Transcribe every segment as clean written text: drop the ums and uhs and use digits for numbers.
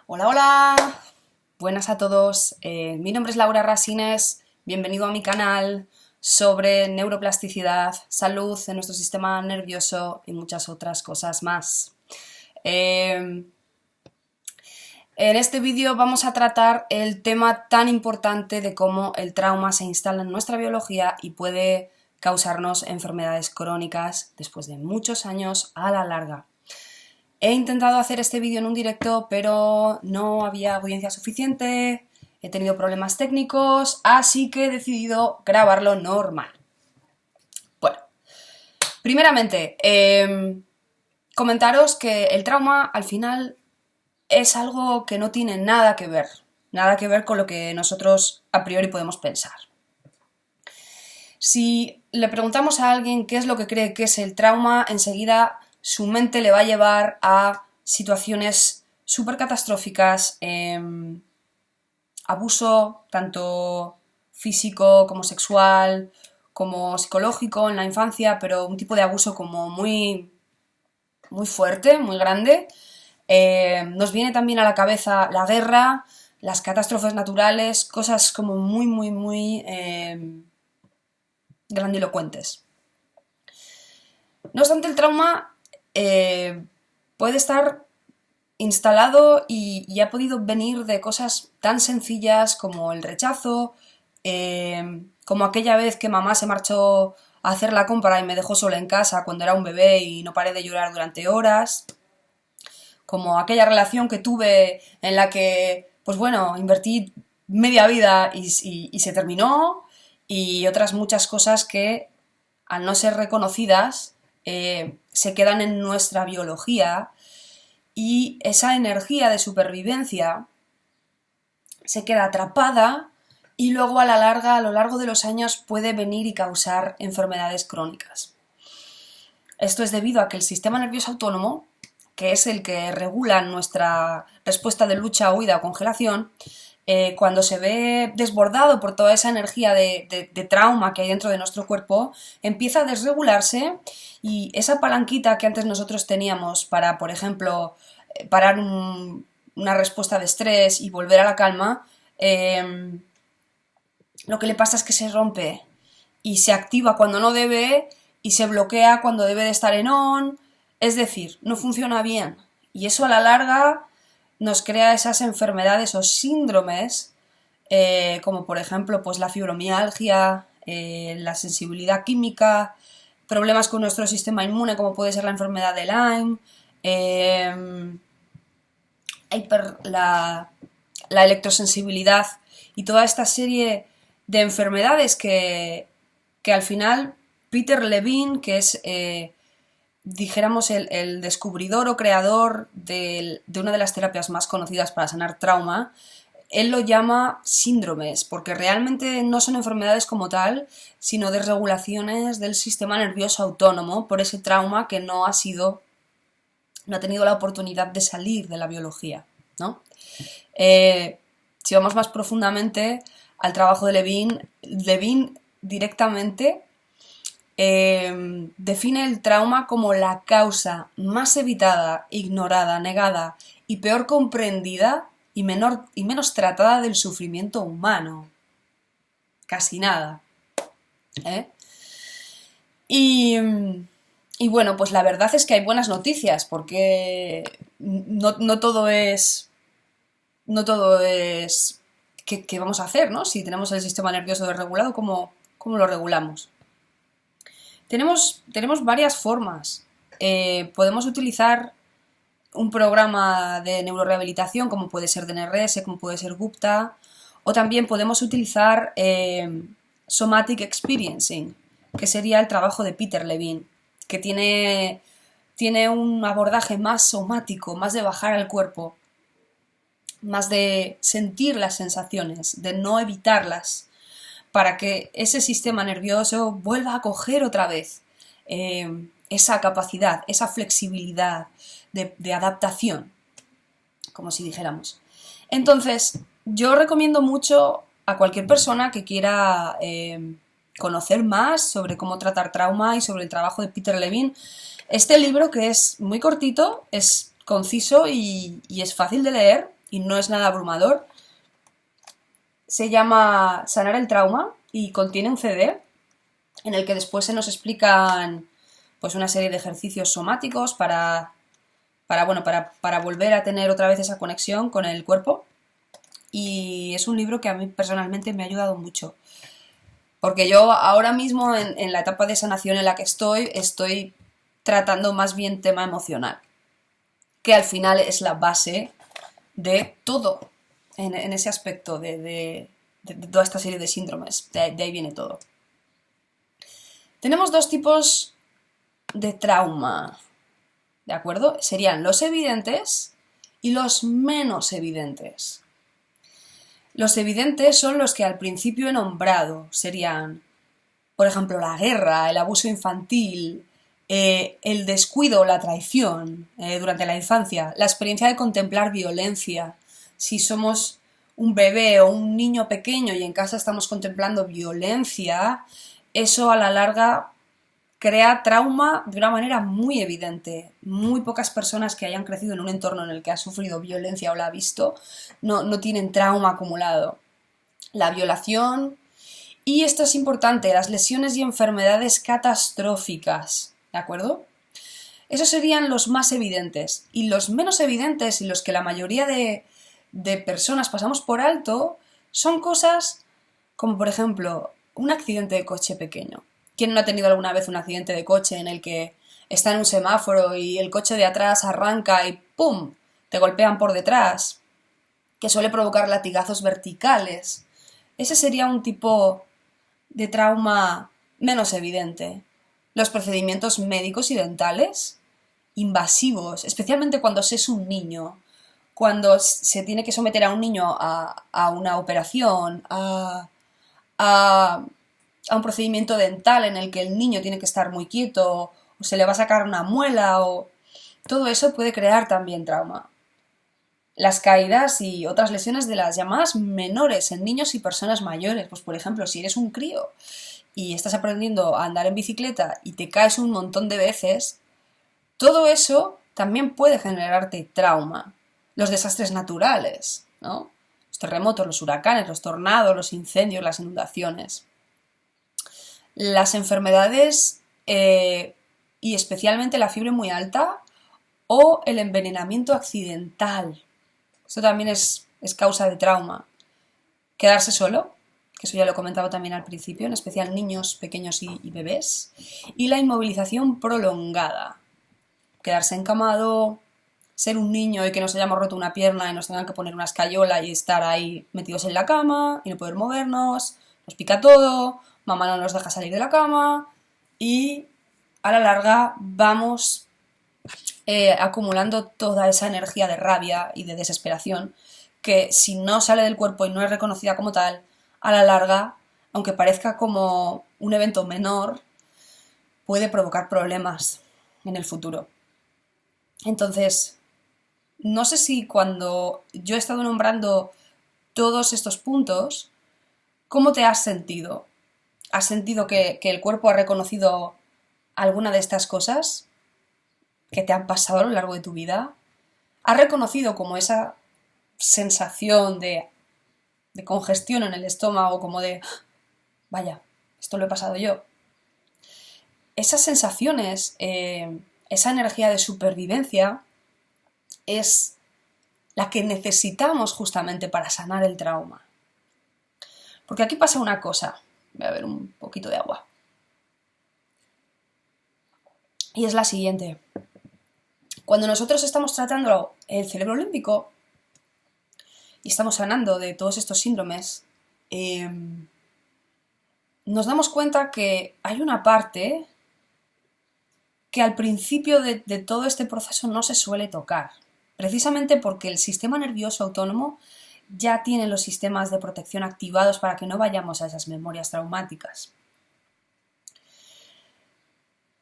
Hola, hola, buenas a todos. Mi nombre es Laura Rasines, bienvenido a mi canal sobre neuroplasticidad, salud en nuestro sistema nervioso y muchas otras cosas más. En este vídeo vamos a tratar el tema tan importante de cómo el trauma se instala en nuestra biología y puede causarnos enfermedades crónicas después de muchos años a la larga. He intentado hacer este vídeo en un directo, pero no había audiencia suficiente, he tenido problemas técnicos, así que he decidido grabarlo normal. Bueno, primeramente, comentaros que el trauma al final es algo que no tiene nada que ver con lo que nosotros a priori podemos pensar. Si le preguntamos a alguien qué es lo que cree que es el trauma, enseguida su mente le va a llevar a situaciones súper catastróficas, abuso tanto físico como sexual, como psicológico en la infancia, pero un tipo de abuso como muy fuerte, muy grande. Nos viene también a la cabeza la guerra, las catástrofes naturales, cosas como muy grandilocuentes. No obstante, el trauma puede estar instalado y ha podido venir de cosas tan sencillas como el rechazo, como aquella vez que mamá se marchó a hacer la compra y me dejó sola en casa cuando era un bebé y no paré de llorar durante horas, como aquella relación que tuve en la que, pues bueno, invertí media vida y se terminó, y otras muchas cosas que, al no ser reconocidas, se quedan en nuestra biología, y esa energía de supervivencia se queda atrapada y luego a la larga, a lo largo de los años, puede venir y causar enfermedades crónicas. Esto es debido a que el sistema nervioso autónomo, que es el que regula nuestra respuesta de lucha, huida o congelación, cuando se ve desbordado por toda esa energía de trauma que hay dentro de nuestro cuerpo, empieza a desregularse, y esa palanquita que antes nosotros teníamos para, por ejemplo, parar una respuesta de estrés y volver a la calma, lo que le pasa es que se rompe y se activa cuando no debe y se bloquea cuando debe de estar en on, es decir, no funciona bien, y eso a la larga nos crea esas enfermedades o síndromes, como por ejemplo pues la fibromialgia, la sensibilidad química, problemas con nuestro sistema inmune como puede ser la enfermedad de Lyme, la electrosensibilidad y toda esta serie de enfermedades que al final Peter Levine, que es dijéramos el descubridor o creador de una de las terapias más conocidas para sanar trauma, él lo llama síndromes, porque realmente no son enfermedades como tal, sino desregulaciones del sistema nervioso autónomo por ese trauma que no ha tenido la oportunidad de salir de la biología, ¿no? Si vamos más profundamente al trabajo de Levine directamente define el trauma como la causa más evitada, ignorada, negada y peor comprendida y menos tratada del sufrimiento humano. Casi nada. Y bueno, pues la verdad es que hay buenas noticias, porque no todo es ¿qué vamos a hacer, ¿no? Si tenemos el sistema nervioso desregulado, ¿cómo lo regulamos? Tenemos varias formas. Podemos utilizar un programa de neurorehabilitación, como puede ser DNRS, como puede ser Gupta, o también podemos utilizar Somatic Experiencing, que sería el trabajo de Peter Levine, que tiene un abordaje más somático, más de bajar al cuerpo, más de sentir las sensaciones, de no evitarlas, para que ese sistema nervioso vuelva a coger otra vez esa capacidad, esa flexibilidad de adaptación, como si dijéramos. Entonces, yo recomiendo mucho a cualquier persona que quiera conocer más sobre cómo tratar trauma y sobre el trabajo de Peter Levine, este libro, que es muy cortito, es conciso y es fácil de leer, y no es nada abrumador. Se llama Sanar el trauma y contiene un CD en el que después se nos explican pues una serie de ejercicios somáticos para volver a tener otra vez esa conexión con el cuerpo. Y es un libro que a mí personalmente me ha ayudado mucho. Porque yo ahora mismo en la etapa de sanación en la que estoy tratando más bien tema emocional, que al final es la base de todo en ese aspecto de toda esta serie de síndromes. De ahí viene todo. Tenemos dos tipos de trauma, ¿de acuerdo? Serían los evidentes y los menos evidentes. Los evidentes son los que al principio he nombrado, serían, por ejemplo, la guerra, el abuso infantil, el descuido o la traición durante la infancia, la experiencia de contemplar violencia. Si somos un bebé o un niño pequeño y en casa estamos contemplando violencia, eso a la larga crea trauma de una manera muy evidente. Muy pocas personas que hayan crecido en un entorno en el que ha sufrido violencia o la ha visto no tienen trauma acumulado. La violación, y esto es importante, las lesiones y enfermedades catastróficas, ¿de acuerdo? Esos serían los más evidentes. Y los menos evidentes y los que la mayoría de personas pasamos por alto son cosas como, por ejemplo, un accidente de coche pequeño. ¿Quién no ha tenido alguna vez un accidente de coche en el que está en un semáforo y el coche de atrás arranca y ¡pum!, te golpean por detrás, que suele provocar latigazos verticales? Ese sería un tipo de trauma menos evidente. Los procedimientos médicos y dentales, invasivos, especialmente cuando se es un niño, cuando se tiene que someter a un niño a una operación, a un procedimiento dental en el que el niño tiene que estar muy quieto, o se le va a sacar una muela, o todo eso puede crear también trauma. Las caídas y otras lesiones de las llamadas menores en niños y personas mayores. Pues por ejemplo, si eres un crío y estás aprendiendo a andar en bicicleta y te caes un montón de veces, todo eso también puede generarte trauma. Los desastres naturales, ¿no? Los terremotos, los huracanes, los tornados, los incendios, las inundaciones. Las enfermedades y especialmente la fiebre muy alta o el envenenamiento accidental. Esto también es causa de trauma. Quedarse solo, que eso ya lo he comentado también al principio, en especial niños pequeños y bebés. Y la inmovilización prolongada. Quedarse encamado, ser un niño y que nos hayamos roto una pierna y nos tengan que poner una escayola y estar ahí metidos en la cama y no poder movernos, nos pica todo, mamá no nos deja salir de la cama y a la larga vamos acumulando toda esa energía de rabia y de desesperación que si no sale del cuerpo y no es reconocida como tal, a la larga, aunque parezca como un evento menor, puede provocar problemas en el futuro. Entonces, no sé si cuando yo he estado nombrando todos estos puntos, ¿cómo te has sentido? ¿Has sentido que el cuerpo ha reconocido alguna de estas cosas que te han pasado a lo largo de tu vida? ¿Has reconocido como esa sensación de congestión en el estómago, como de, vaya, esto lo he pasado yo? Esas sensaciones, esa energía de supervivencia, es la que necesitamos justamente para sanar el trauma. Porque aquí pasa una cosa. Voy a beber un poquito de agua. Y es la siguiente. Cuando nosotros estamos tratando el cerebro límbico y estamos sanando de todos estos síndromes, nos damos cuenta que hay una parte que al principio de todo este proceso no se suele tocar. Precisamente porque el sistema nervioso autónomo ya tiene los sistemas de protección activados para que no vayamos a esas memorias traumáticas.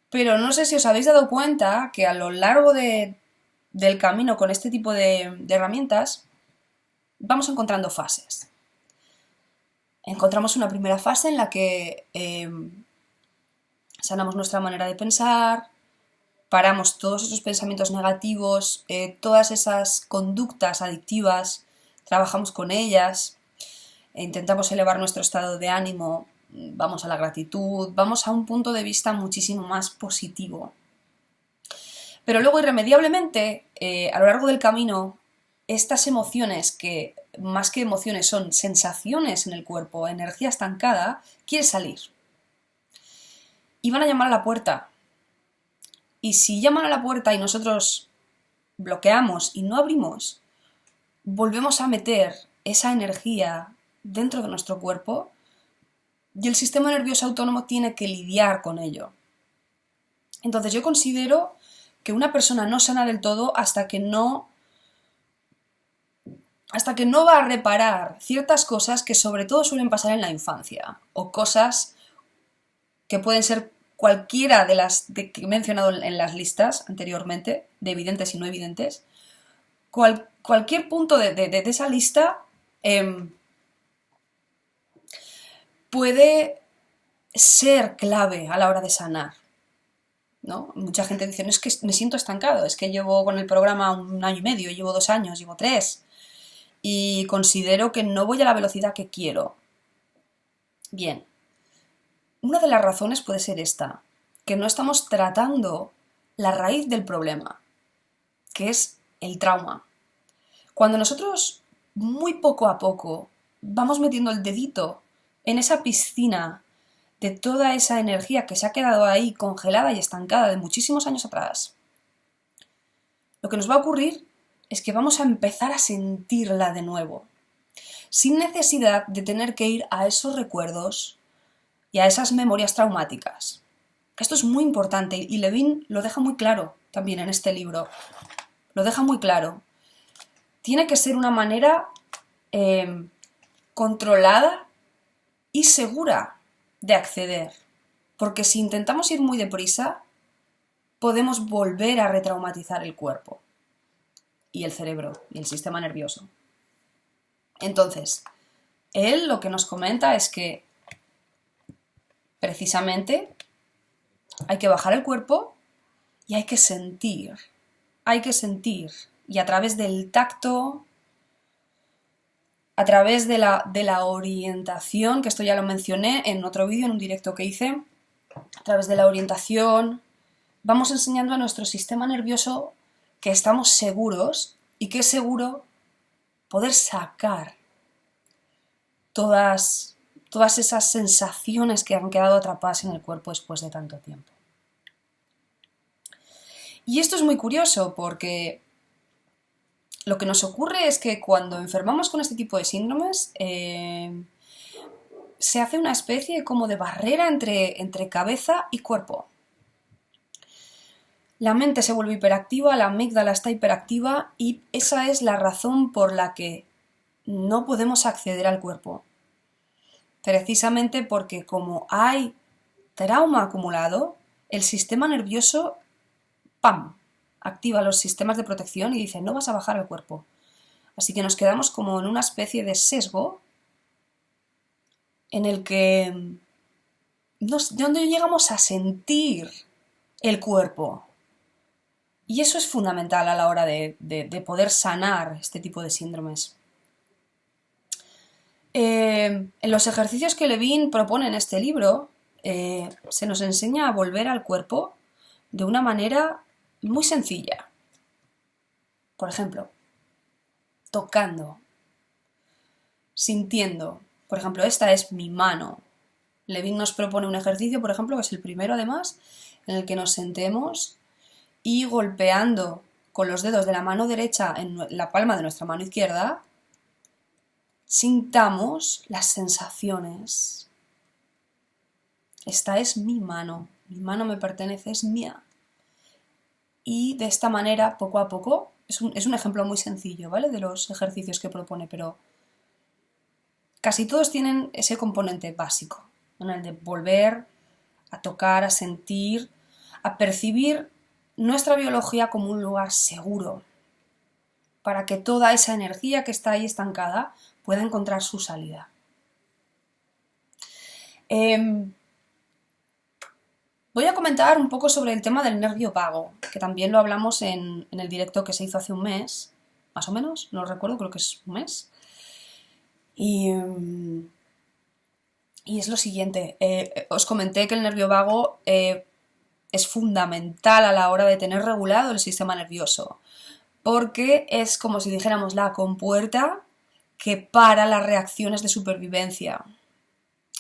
Pero no sé si os habéis dado cuenta que a lo largo del camino con este tipo de herramientas vamos encontrando fases. Encontramos una primera fase en la que sanamos nuestra manera de pensar, paramos todos esos pensamientos negativos, todas esas conductas adictivas, trabajamos con ellas, intentamos elevar nuestro estado de ánimo, vamos a la gratitud, vamos a un punto de vista muchísimo más positivo. Pero luego, irremediablemente, a lo largo del camino, estas emociones, que más que emociones son sensaciones en el cuerpo, energía estancada, quiere salir. Y van a llamar a la puerta. Y si llaman a la puerta y nosotros bloqueamos y no abrimos, volvemos a meter esa energía dentro de nuestro cuerpo y el sistema nervioso autónomo tiene que lidiar con ello. Entonces yo considero que una persona no sana del todo hasta que no va a reparar ciertas cosas que sobre todo suelen pasar en la infancia, o cosas que pueden ser cualquiera de las que he mencionado en las listas anteriormente, de evidentes y no evidentes. Cualquier punto de esa lista puede ser clave a la hora de sanar, ¿no? Mucha gente dice, no, es que me siento estancado, es que llevo con el programa 1 año y medio, llevo 2 años, llevo 3, y considero que no voy a la velocidad que quiero. Bien, una de las razones puede ser esta, que no estamos tratando la raíz del problema, que es el trauma. Cuando nosotros, muy poco a poco, vamos metiendo el dedito en esa piscina de toda esa energía que se ha quedado ahí congelada y estancada de muchísimos años atrás, lo que nos va a ocurrir es que vamos a empezar a sentirla de nuevo, sin necesidad de tener que ir a esos recuerdos y a esas memorias traumáticas. Esto es muy importante y Levine lo deja muy claro también en este libro. Lo deja muy claro. Tiene que ser una manera controlada y segura de acceder, porque si intentamos ir muy deprisa, podemos volver a retraumatizar el cuerpo y el cerebro y el sistema nervioso. Entonces, él lo que nos comenta es que precisamente hay que bajar el cuerpo y hay que sentir. Y a través del tacto, a través de la orientación, que esto ya lo mencioné en otro vídeo, en un directo que hice, a través de la orientación, vamos enseñando a nuestro sistema nervioso que estamos seguros y que es seguro poder sacar todas esas sensaciones que han quedado atrapadas en el cuerpo después de tanto tiempo. Y esto es muy curioso porque lo que nos ocurre es que cuando enfermamos con este tipo de síndromes, se hace una especie como de barrera entre cabeza y cuerpo. La mente se vuelve hiperactiva, la amígdala está hiperactiva y esa es la razón por la que no podemos acceder al cuerpo. Precisamente porque como hay trauma acumulado, el sistema nervioso, ¡pam!, activa los sistemas de protección y dice, no vas a bajar al cuerpo. Así que nos quedamos como en una especie de sesgo en el que no llegamos a sentir el cuerpo. Y eso es fundamental a la hora de poder sanar este tipo de síndromes. En los ejercicios que Levine propone en este libro, se nos enseña a volver al cuerpo de una manera muy sencilla. Por ejemplo, tocando, sintiendo. Por ejemplo, esta es mi mano. Levine nos propone un ejercicio, por ejemplo, que es el primero además, en el que nos sentemos y golpeando con los dedos de la mano derecha en la palma de nuestra mano izquierda, sintamos las sensaciones. Esta es mi mano me pertenece, es mía. Y de esta manera, poco a poco, es un ejemplo muy sencillo, ¿vale?, de los ejercicios que propone, pero casi todos tienen ese componente básico, en el de volver a tocar, a sentir, a percibir nuestra biología como un lugar seguro, para que toda esa energía que está ahí estancada pueda encontrar su salida. Voy a comentar un poco sobre el tema del nervio vago, que también lo hablamos en el directo que se hizo hace un mes, más o menos, no lo recuerdo, creo que es un mes. Y, y es lo siguiente, os comenté que el nervio vago es fundamental a la hora de tener regulado el sistema nervioso, porque es como si dijéramos la compuerta que para las reacciones de supervivencia.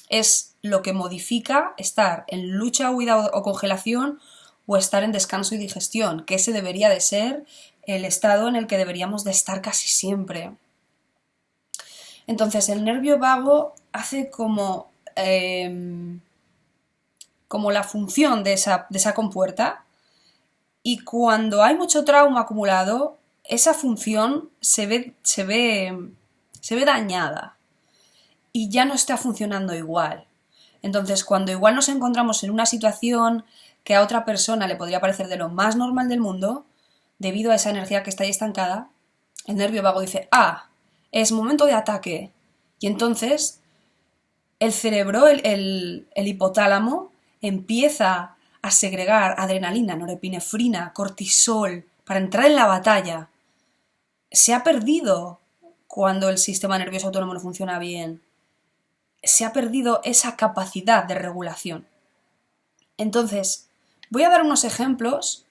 Es lo que modifica estar en lucha, huida o congelación o estar en descanso y digestión, que ese debería de ser el estado en el que deberíamos de estar casi siempre. Entonces el nervio vago hace como la función de esa compuerta, y cuando hay mucho trauma acumulado, esa función se ve dañada y ya no está funcionando igual. Entonces, cuando igual nos encontramos en una situación que a otra persona le podría parecer de lo más normal del mundo, debido a esa energía que está ahí estancada, el nervio vago dice, es momento de ataque. Y entonces el cerebro, el hipotálamo, empieza a segregar adrenalina, norepinefrina, cortisol, para entrar en la batalla. Se ha perdido cuando el sistema nervioso autónomo no funciona bien. Se ha perdido esa capacidad de regulación. Entonces, voy a dar unos ejemplos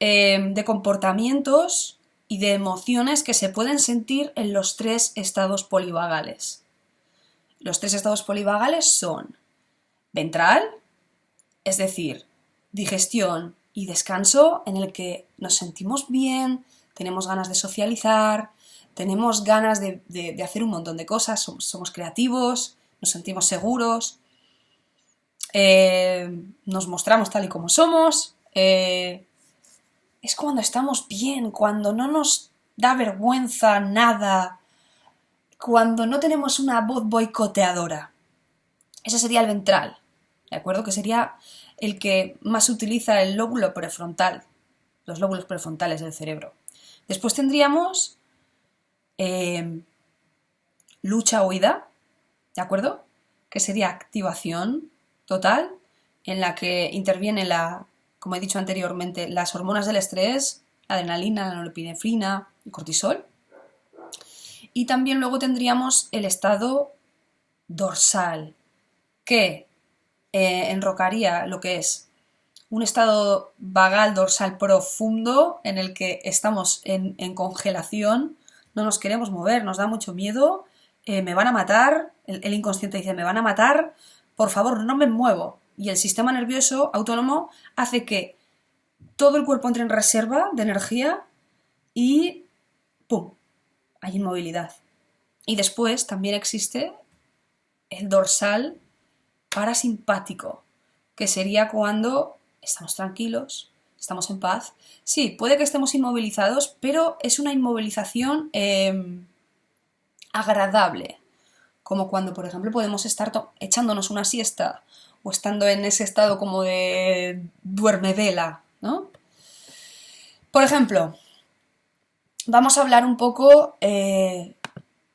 de comportamientos y de emociones que se pueden sentir en los 3 estados polivagales. Los 3 estados polivagales son ventral, es decir, digestión y descanso, en el que nos sentimos bien, tenemos ganas de socializar, tenemos ganas de hacer un montón de cosas, somos creativos, nos sentimos seguros, nos mostramos tal y como somos. Es cuando estamos bien, cuando no nos da vergüenza nada, cuando no tenemos una voz boicoteadora. Ese sería el ventral, ¿de acuerdo? Que sería el que más utiliza el lóbulo prefrontal, los lóbulos prefrontales del cerebro. Después tendríamos lucha-huida, ¿de acuerdo? Que sería activación total, en la que interviene como he dicho anteriormente, las hormonas del estrés, la adrenalina, la norepinefrina, el cortisol. Y también luego tendríamos el estado dorsal, que enrocaría lo que es un estado vagal dorsal profundo, en el que estamos en congelación, no nos queremos mover, nos da mucho miedo, me van a matar, el inconsciente dice, me van a matar, por favor, no me muevo. Y el sistema nervioso autónomo hace que todo el cuerpo entre en reserva de energía y ¡pum!, hay inmovilidad. Y después también existe el dorsal parasimpático, que sería cuando estamos tranquilos, estamos en paz. Sí, puede que estemos inmovilizados, pero es una inmovilización agradable, como cuando, por ejemplo, podemos estar echándonos una siesta o estando en ese estado como de duerme-vela, ¿no? Por ejemplo, vamos a hablar un poco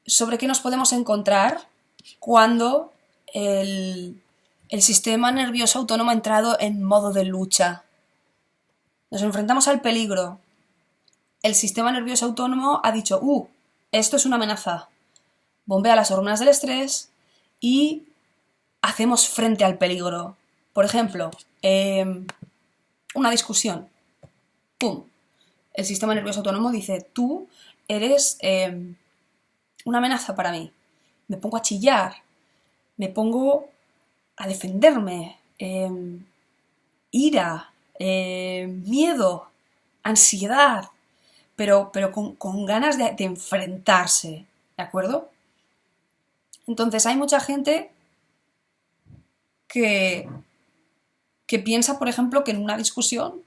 sobre qué nos podemos encontrar cuando el sistema nervioso autónomo ha entrado en modo de lucha. Nos enfrentamos al peligro. El sistema nervioso autónomo ha dicho, esto es una amenaza. Bombea las hormonas del estrés y hacemos frente al peligro. Por ejemplo, una discusión. ¡Pum! El sistema nervioso autónomo dice, tú eres una amenaza para mí. Me pongo a chillar, me pongo a defenderme, ira, miedo, ansiedad, pero con ganas de enfrentarse, ¿de acuerdo? Entonces hay mucha gente que piensa, por ejemplo, que en una discusión,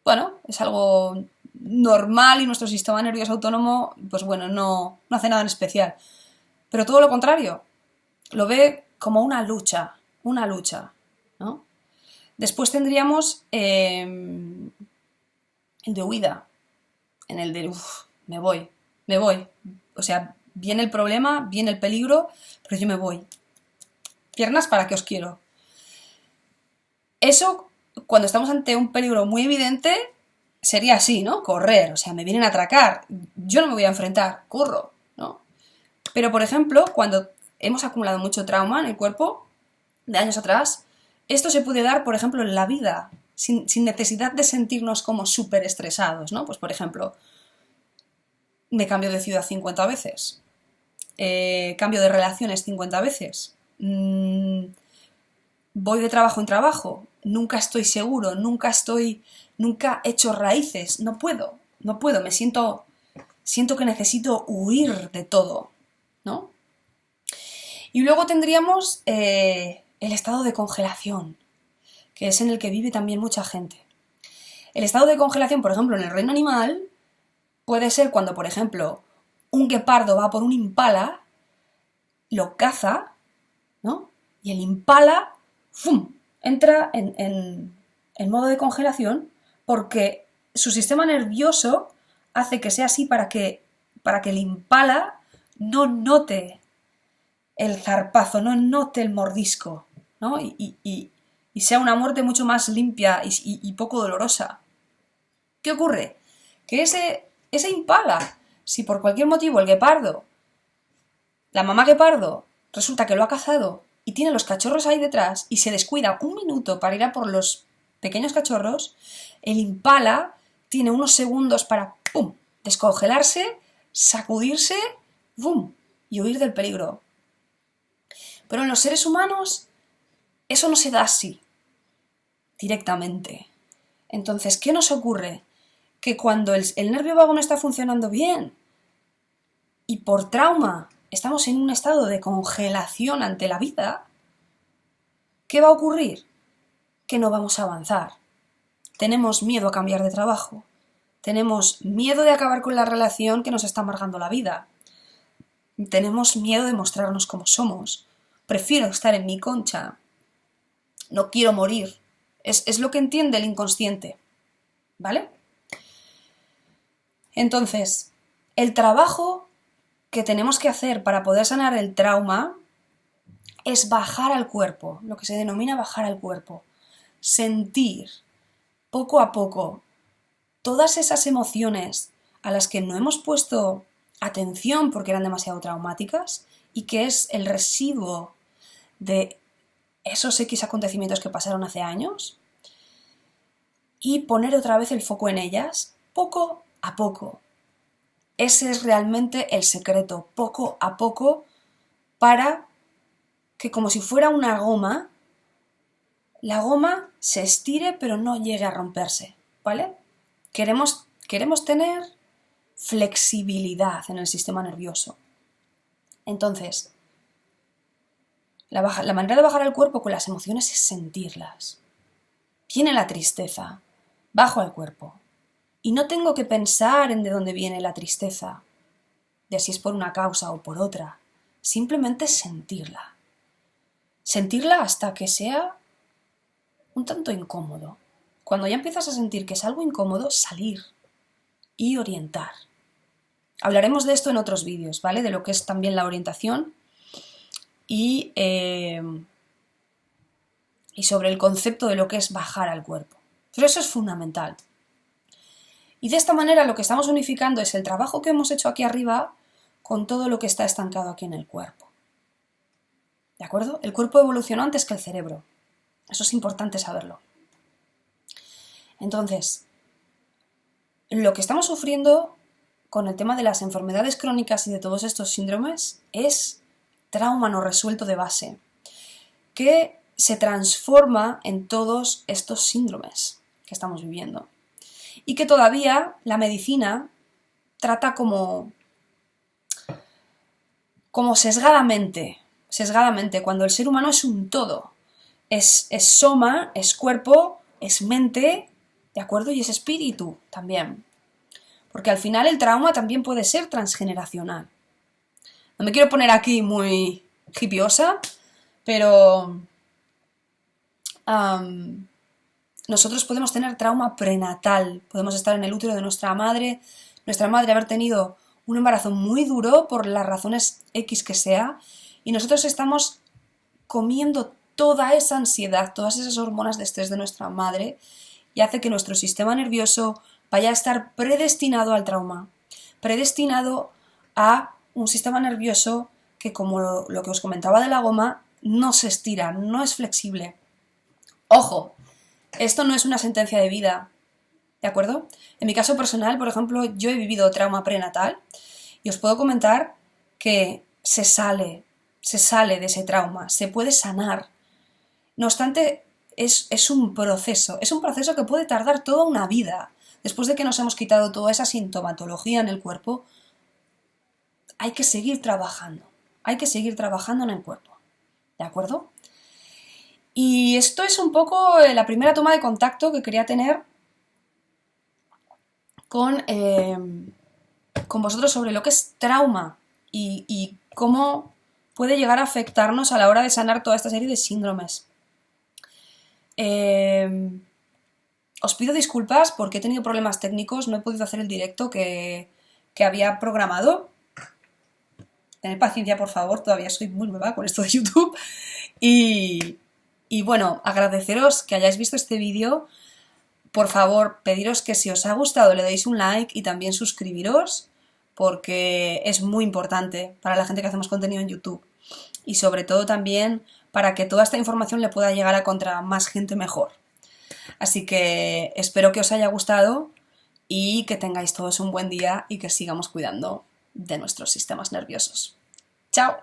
bueno, es algo normal y nuestro sistema nervioso autónomo, pues bueno, no hace nada en especial. Pero todo lo contrario, lo ve como una lucha, ¿no? Después tendríamos el de huida, en el de, me voy. O sea, viene el problema, viene el peligro, pero yo me voy. Piernas, ¿para qué os quiero? Eso, cuando estamos ante un peligro muy evidente, sería así, ¿no? Correr, o sea, me vienen a atracar, yo no me voy a enfrentar, corro, ¿no? Pero, por ejemplo, cuando hemos acumulado mucho trauma en el cuerpo, de años atrás, esto se puede dar, por ejemplo, en la vida, sin necesidad de sentirnos como súper estresados, ¿no? Pues, por ejemplo, me cambio de ciudad 50 veces, cambio de relaciones 50 veces, voy de trabajo en trabajo, nunca estoy seguro, nunca he hecho raíces, no puedo, me siento que necesito huir de todo, ¿no? Y luego tendríamos el estado de congelación, que es en el que vive también mucha gente. El estado de congelación, por ejemplo, en el reino animal, puede ser cuando, por ejemplo, un guepardo va por un impala, lo caza, ¿no? Y el impala, ¡fum!, entra en modo de congelación porque su sistema nervioso hace que sea así para que el impala no note el zarpazo, no note el mordisco, ¿no? Y sea una muerte mucho más limpia y poco dolorosa. ¿Qué ocurre? Que ese impala, si por cualquier motivo el guepardo, la mamá guepardo, resulta que lo ha cazado y tiene los cachorros ahí detrás y se descuida un minuto para ir a por los pequeños cachorros, el impala tiene unos segundos para ¡pum!, descongelarse, sacudirse, ¡pum!, y huir del peligro. Pero en los seres humanos eso no se da así, directamente. Entonces, ¿qué nos ocurre? Que cuando el nervio vago no está funcionando bien y por trauma estamos en un estado de congelación ante la vida, ¿qué va a ocurrir? Que no vamos a avanzar. Tenemos miedo a cambiar de trabajo. Tenemos miedo de acabar con la relación que nos está amargando la vida. Tenemos miedo de mostrarnos como somos. Prefiero estar en mi concha. No quiero morir. Es lo que entiende el inconsciente. ¿Vale? Entonces, el trabajo que tenemos que hacer para poder sanar el trauma es bajar al cuerpo, lo que se denomina bajar al cuerpo. Sentir poco a poco todas esas emociones a las que no hemos puesto atención porque eran demasiado traumáticas y que es el residuo de esos X acontecimientos que pasaron hace años, y poner otra vez el foco en ellas poco a poco. Ese es realmente el secreto, poco a poco, para que, como si fuera una goma, la goma se estire pero no llegue a romperse, ¿vale? Queremos tener flexibilidad en el sistema nervioso. Entonces, la manera de bajar al cuerpo con las emociones es sentirlas. Viene la tristeza, bajo al cuerpo. Y no tengo que pensar en de dónde viene la tristeza, de si es por una causa o por otra. Simplemente sentirla. Sentirla hasta que sea un tanto incómodo. Cuando ya empiezas a sentir que es algo incómodo, salir y orientar. Hablaremos de esto en otros vídeos, ¿vale? De lo que es también la orientación y sobre el concepto de lo que es bajar al cuerpo. Pero eso es fundamental. Y de esta manera lo que estamos unificando es el trabajo que hemos hecho aquí arriba con todo lo que está estancado aquí en el cuerpo. ¿De acuerdo? El cuerpo evolucionó antes que el cerebro. Eso es importante saberlo. Entonces, lo que estamos sufriendo con el tema de las enfermedades crónicas y de todos estos síndromes es trauma no resuelto de base, que se transforma en todos estos síndromes que estamos viviendo. Y que todavía la medicina trata como sesgadamente, cuando el ser humano es un todo. Es soma, es cuerpo, es mente, ¿de acuerdo? Y es espíritu también. Porque al final el trauma también puede ser transgeneracional. No me quiero poner aquí muy hippiosa, pero nosotros podemos tener trauma prenatal. Podemos estar en el útero de nuestra madre haber tenido un embarazo muy duro por las razones X que sea, y nosotros estamos comiendo toda esa ansiedad, todas esas hormonas de estrés de nuestra madre y hace que nuestro sistema nervioso vaya a estar predestinado al trauma, predestinado a un sistema nervioso que, como lo que os comentaba de la goma, no se estira, no es flexible. Ojo, esto no es una sentencia de vida, ¿de acuerdo? En mi caso personal, por ejemplo, yo he vivido trauma prenatal y os puedo comentar que se sale de ese trauma, se puede sanar. No obstante, es un proceso que puede tardar toda una vida. Después de que nos hemos quitado toda esa sintomatología en el cuerpo, hay que seguir trabajando en el cuerpo, ¿de acuerdo? Y esto es un poco la primera toma de contacto que quería tener con vosotros sobre lo que es trauma y cómo puede llegar a afectarnos a la hora de sanar toda esta serie de síndromes. Os pido disculpas porque he tenido problemas técnicos, no he podido hacer el directo que había programado. Tened paciencia, por favor, todavía soy muy nueva con esto de YouTube. Y bueno, agradeceros que hayáis visto este vídeo. Por favor, pediros que si os ha gustado le deis un like y también suscribiros, porque es muy importante para la gente que hacemos contenido en YouTube. Y sobre todo también para que toda esta información le pueda llegar a contra más gente mejor. Así que espero que os haya gustado y que tengáis todos un buen día y que sigamos cuidando de nuestros sistemas nerviosos. ¡Chao!